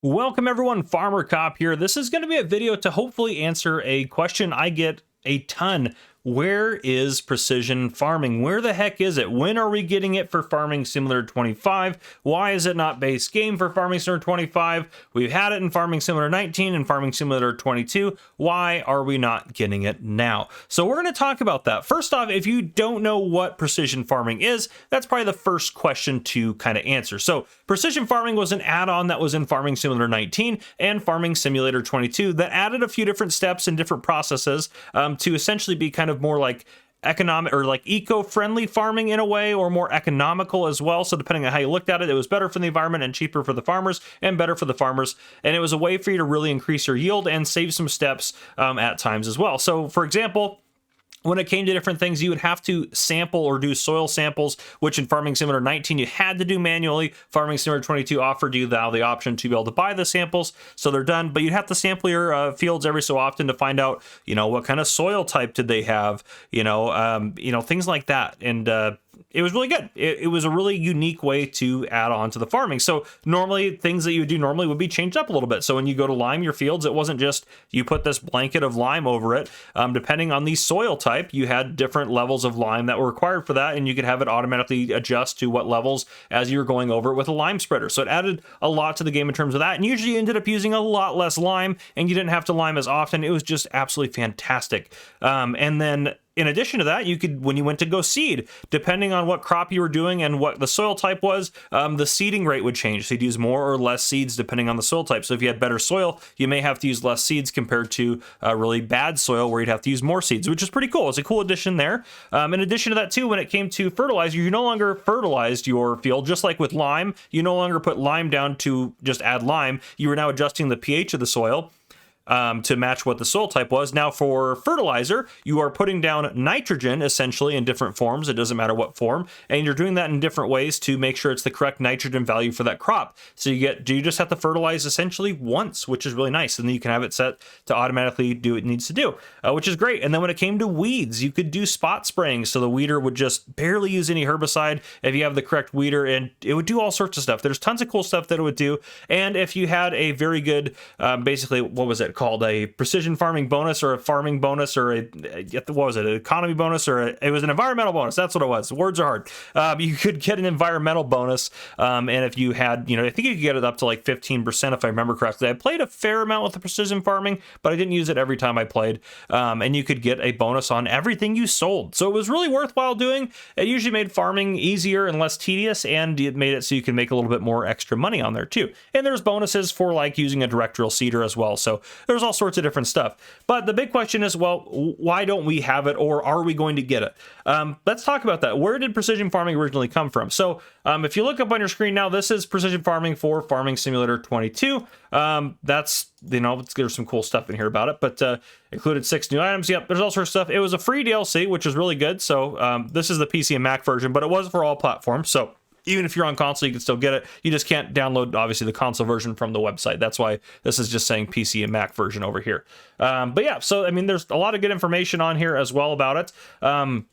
Welcome everyone, Farmer Cop here. This is going to be a video to hopefully answer a question I get a ton. Where is precision farming? Where the heck is it? When are we getting it for Farming Simulator 25? Why is it not base game for Farming Simulator 25? We've had it in Farming Simulator 19 and Farming Simulator 22. Why are we not getting it now? So we're going to talk about that. First off, if you don't know what precision farming is, that's probably the first question to kind of answer. So precision farming was an add-on that was in Farming Simulator 19 and Farming Simulator 22 that added a few different steps and different processes to essentially be kind of more like economic or like eco-friendly farming in a way, or more economical as well. So depending on how you looked at it, it was better for the environment and cheaper for the farmers and better for the farmers. And it was a way for you to really increase your yield and save some steps at times as well. So for example, when it came to different things, you would have to sample or do soil samples, which in Farming Simulator 19 you had to do manually. Farming Simulator 22 offered you now the option to be able to buy the samples, so they're done. But you'd have to sample your fields every so often to find out, what kind of soil type did they have, things like that. And it was really good. It was a really unique way to add on to the farming. So normally things that you would do normally would be changed up a little bit. So when you go to lime your fields, it wasn't just you put this blanket of lime over it. Depending on the soil type, you had different levels of lime that were required for that, and you could have it automatically adjust to what levels as you were going over it with a lime spreader. So it added a lot to the game in terms of that, and usually you ended up using a lot less lime, and you didn't have to lime as often. It was just absolutely fantastic. And then in addition to that, you could, when you went to go seed, depending on what crop you were doing and what the soil type was, the seeding rate would change. So you'd use more or less seeds depending on the soil type. So if you had better soil, you may have to use less seeds compared to really bad soil where you'd have to use more seeds, which is pretty cool. It's a cool addition there. In addition to that too, when it came to fertilizer, you no longer fertilized your field. Just like with lime, you no longer put lime down to just add lime. You were now adjusting the pH of the soil to match what the soil type was. Now for fertilizer, you are putting down nitrogen essentially in different forms. It doesn't matter what form, and you're doing that in different ways to make sure it's the correct nitrogen value for that crop. So you just have to fertilize essentially once, which is really nice, and then you can have it set to automatically do what it needs to do, which is great. And then when it came to weeds, you could do spot spraying, so the weeder would just barely use any herbicide if you have the correct weeder, and it would do all sorts of stuff. There's tons of cool stuff that it would do. And if you had a very good basically, what was it called, a precision farming bonus or a farming bonus, or what was it, an economy bonus, or it was an environmental bonus. That's what it was. Words are hard. You could get an environmental bonus, and if you had, I think you could get it up to like 15% if I remember correctly. I played a fair amount with the precision farming, but I didn't use it every time I played. And you could get a bonus on everything you sold, so it was really worthwhile doing. It usually made farming easier and less tedious, and it made it so you can make a little bit more extra money on there too. And there's bonuses for like using a direct drill seeder as well. So there's all sorts of different stuff. But the big question is, well, why don't we have it, or are we going to get it? Let's talk about that. Where did precision farming originally come from? So if you look up on your screen now, this is precision farming for Farming Simulator 22. That's, there's some cool stuff in here about it, but included 6 new items. Yep, there's all sorts of stuff. It was a free DLC, which is really good. So this is the PC and Mac version, but it was for all platforms. So even if you're on console, you can still get it. You just can't download, obviously, the console version from the website. That's why this is just saying PC and Mac version over here. But yeah, so, there's a lot of good information on here as well about it.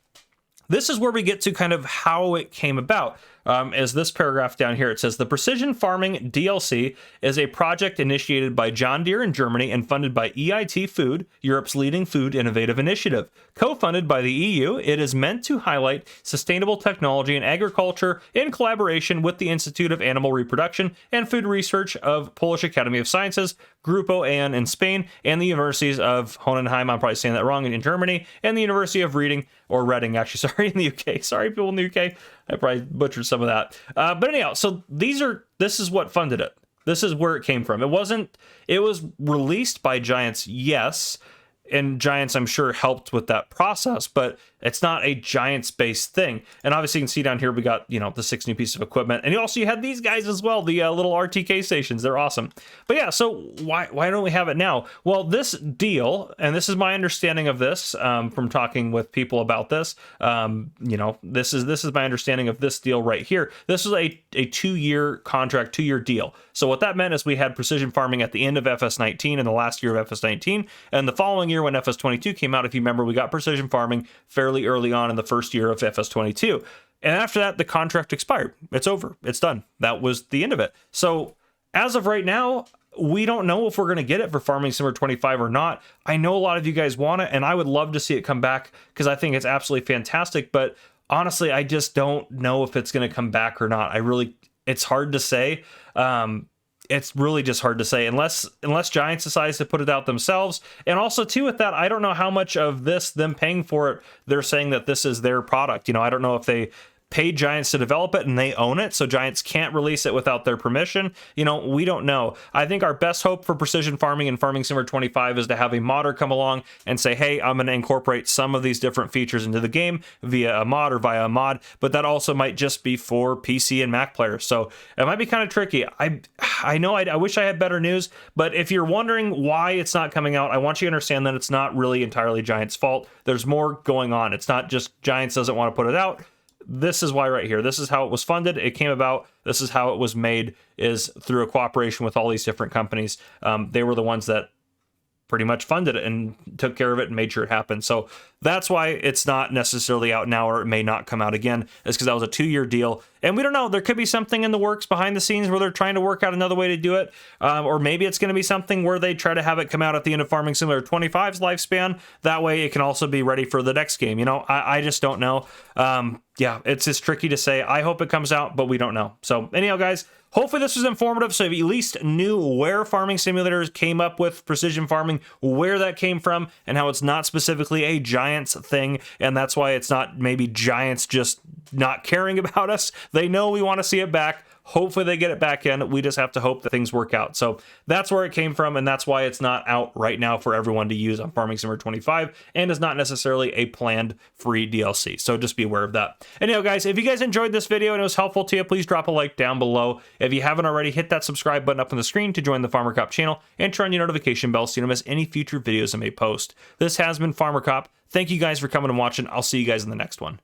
This is where we get to kind of how it came about. As this paragraph down here, it says, the Precision Farming DLC is a project initiated by John Deere in Germany and funded by EIT Food, Europe's leading food innovative initiative. Co-funded by the EU, it is meant to highlight sustainable technology in agriculture in collaboration with the Institute of Animal Reproduction and Food Research of Polish Academy of Sciences, Grupo AN in Spain, and the universities of Hohenheim, I'm probably saying that wrong, in Germany, and the University of Reading, actually, in the UK. Sorry, people in the UK. I probably butchered some of that. But anyhow, so this is what funded it. This is where it came from. It was released by Giants, yes, and Giants, I'm sure, helped with that process, but it's not a Giants-based thing. And obviously you can see down here we got, the 6 new pieces of equipment. And you had these guys as well, the little RTK stations. They're awesome. But yeah, so why don't we have it now? Well, this deal, and this is my understanding of this from talking with people about this, this is my understanding of this deal right here. This is a 2-year contract, 2-year deal. So what that meant is we had precision farming at the end of FS19 and the last year of FS19. And the following year when FS22 came out, if you remember, we got precision farming fairly early on in the first year of FS22. And after that, the contract expired. It's over. It's done. That was the end of it. So as of right now, we don't know if we're going to get it for Farming Simulator 25 or not. I know a lot of you guys want it, and I would love to see it come back because I think it's absolutely fantastic. But honestly, I just don't know if it's going to come back or not. It's hard to say. It's really just hard to say unless Giants decides to put it out themselves. And also too, with that, I don't know how much of this, them paying for it, they're saying that this is their product. You know, I don't know if they paid Giants to develop it and they own it, so Giants can't release it without their permission. You know, we don't know. I think our best hope for Precision Farming and Farming Simulator 25 is to have a modder come along and say, hey, I'm going to incorporate some of these different features into the game via a mod or via a mod, but that also might just be for PC and Mac players. So it might be kind of tricky. I know I wish I had better news, but if you're wondering why it's not coming out, I want you to understand that it's not really entirely Giants' fault. There's more going on. It's not just Giants doesn't want to put it out. This is why right here. This is how it was funded. It came about. This is how it was made, is through a cooperation with all these different companies. They were the ones that pretty much funded it and took care of it and made sure it happened. So that's why it's not necessarily out now, or it may not come out again, is because that was a 2-year deal. And we don't know. There could be something in the works behind the scenes where they're trying to work out another way to do it. Or maybe it's going to be something where they try to have it come out at the end of Farming Simulator 25's lifespan. That way it can also be ready for the next game. You know, I just don't know. Yeah, it's just tricky to say. I hope it comes out, but we don't know. So anyhow, guys, hopefully this was informative, so you at least knew where Farming Simulators came up with precision farming, where that came from, and how it's not specifically a Giants thing, and that's why it's not maybe Giants just not caring about us. They know we want to see it back. Hopefully they get it back in. We just have to hope that things work out. So that's where it came from, and that's why it's not out right now for everyone to use on Farming Simulator 25, and is not necessarily a planned free DLC. So just be aware of that. Anyhow, guys, if you guys enjoyed this video and it was helpful to you, please drop a like down below. If you haven't already, hit that subscribe button up on the screen to join the Farmer Cop channel, and turn on your notification bell so you don't miss any future videos I may post. This has been Farmer Cop. Thank you guys for coming and watching. I'll see you guys in the next one.